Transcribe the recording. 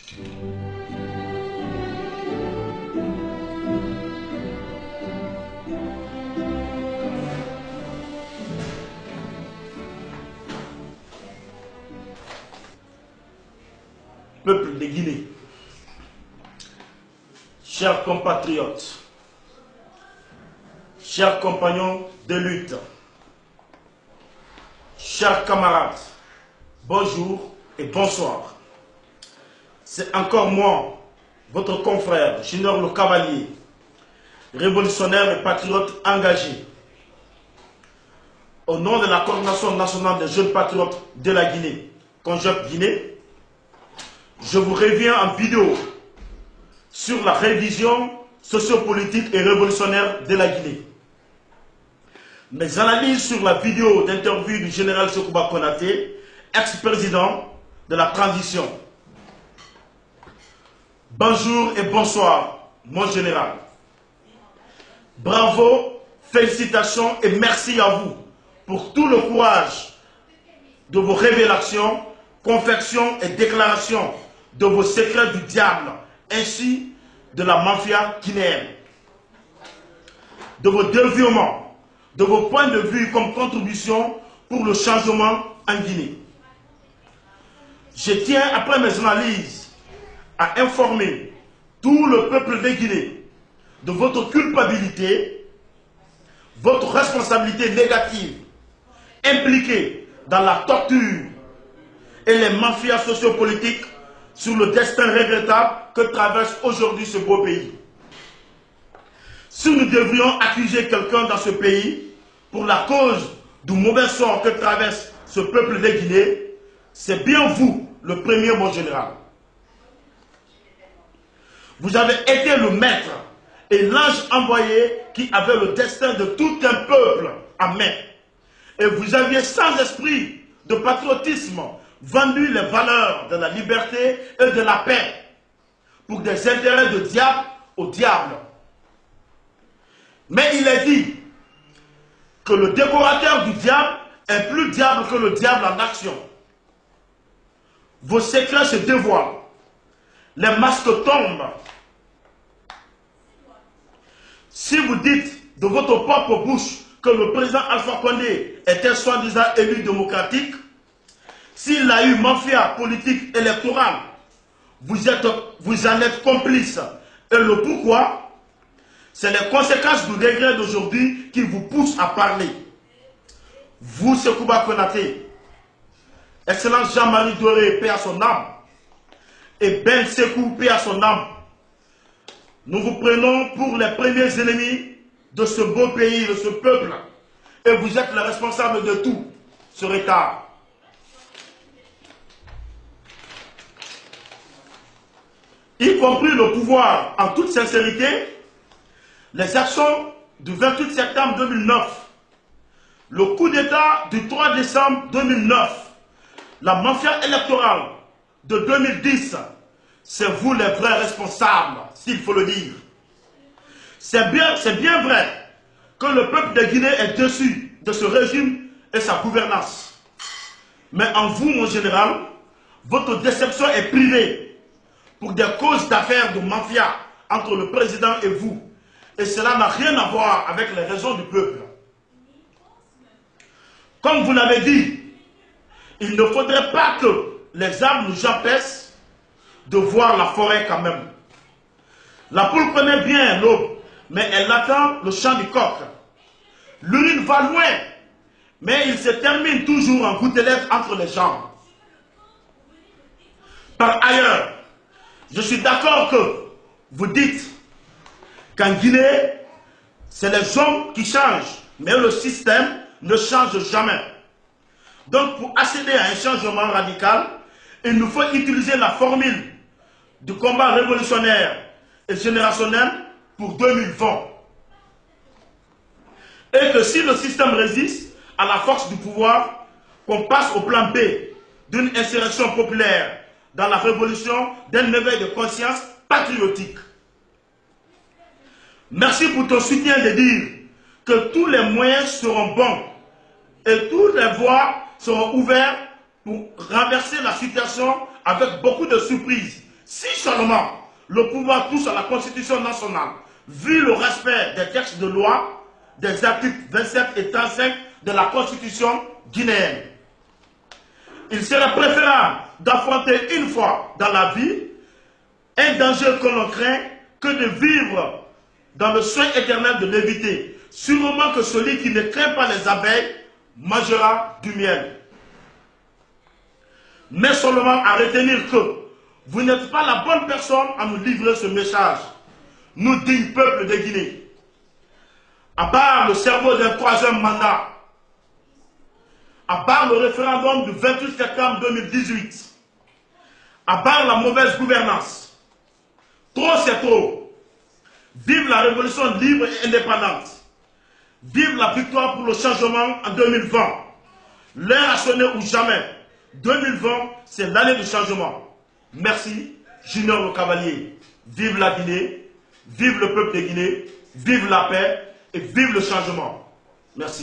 Peuple de Guinée, chers compatriotes, chers compagnons de lutte, chers camarades, bonjour et bonsoir. C'est encore moi, votre confrère, Junior le Cavalier, révolutionnaire et patriote engagé. Au nom de la Coordination nationale des jeunes patriotes de la Guinée, CONJEP Guinée, je vous reviens en vidéo sur la révision sociopolitique et révolutionnaire de la Guinée. Mes analyses sur la vidéo d'interview du général Sékouba Konaté, ex-président de la transition. Bonjour et bonsoir, mon général. Bravo, félicitations et merci à vous pour tout le courage de vos révélations, confections et déclarations de vos secrets du diable, ainsi de la mafia guinéenne, de vos dévouements, de vos points de vue comme contribution pour le changement en Guinée. Je tiens, après mes analyses, à informer tout le peuple de Guinée de votre culpabilité, votre responsabilité négative, impliquée dans la torture et les mafias sociopolitiques sur le destin regrettable que traverse aujourd'hui ce beau pays. Si nous devrions accuser quelqu'un dans ce pays pour la cause du mauvais sort que traverse ce peuple de Guinée, c'est bien vous, le premier, mon général. Vous avez été le maître et l'ange envoyé qui avait le destin de tout un peuple en main. Et vous aviez sans esprit de patriotisme vendu les valeurs de la liberté et de la paix pour des intérêts de diable au diable. Mais il est dit que le décorateur du diable est plus diable que le diable en action. Vos secrets se dévoilent, les masques tombent. Si vous dites de votre propre bouche que le président Alpha Condé était soi-disant élu démocratique, s'il a eu mafia politique électorale, vous en êtes complice. Et le pourquoi, c'est les conséquences du regret d'aujourd'hui qui vous poussent à parler. Vous, Sékouba Konaté, Excellence Jean-Marie Doré, paix à son âme, et Ben Sekou, paix à son âme, nous vous prenons pour les premiers ennemis de ce beau pays, de ce peuple, et vous êtes les responsables de tout ce retard. Y compris le pouvoir, en toute sincérité, les actions du 28 septembre 2009, le coup d'État du 3 décembre 2009, la mafia électorale de 2010, c'est vous les vrais responsables, s'il faut le dire. C'est bien vrai que le peuple de Guinée est déçu de ce régime et sa gouvernance. Mais en vous, mon général, votre déception est privée pour des causes d'affaires de mafia entre le président et vous. Et cela n'a rien à voir avec les raisons du peuple. Comme vous l'avez dit, il ne faudrait pas que les arbres nous empêchent de voir la forêt quand même. La poule connaît bien l'aube, mais elle attend le chant du coq. L'urine va loin, mais il se termine toujours en gouttelette entre les jambes. Par ailleurs, je suis d'accord que vous dites qu'en Guinée, c'est les hommes qui changent, mais le système ne change jamais. Donc, pour accéder à un changement radical, il nous faut utiliser la formule du combat révolutionnaire et générationnel pour 2020. Et que si le système résiste à la force du pouvoir, qu'on passe au plan B d'une insurrection populaire dans la révolution d'un éveil de conscience patriotique. Merci pour ton soutien de dire que tous les moyens seront bons et toutes les voies seront ouvertes pour renverser la situation avec beaucoup de surprises. Si seulement le pouvoir touche à la Constitution nationale, vu le respect des textes de loi, des articles 27 et 35 de la Constitution guinéenne, il serait préférable d'affronter une fois dans la vie un danger que l'on craint que de vivre dans le soin éternel de l'éviter. Sûrement que celui qui ne craint pas les abeilles mangera du miel. Mais seulement à retenir que vous n'êtes pas la bonne personne à nous livrer ce message, nous dignes peuple de Guinée. À part le cerveau d'un troisième mandat, à part le référendum du 28 septembre 2018, à part la mauvaise gouvernance, trop c'est trop. Vive la révolution libre et indépendante. Vive la victoire pour le changement en 2020. L'heure a sonné ou jamais. 2020, c'est l'année du changement. Merci, Junior le Cavalier. Vive la Guinée, vive le peuple de Guinée, vive la paix et vive le changement. Merci.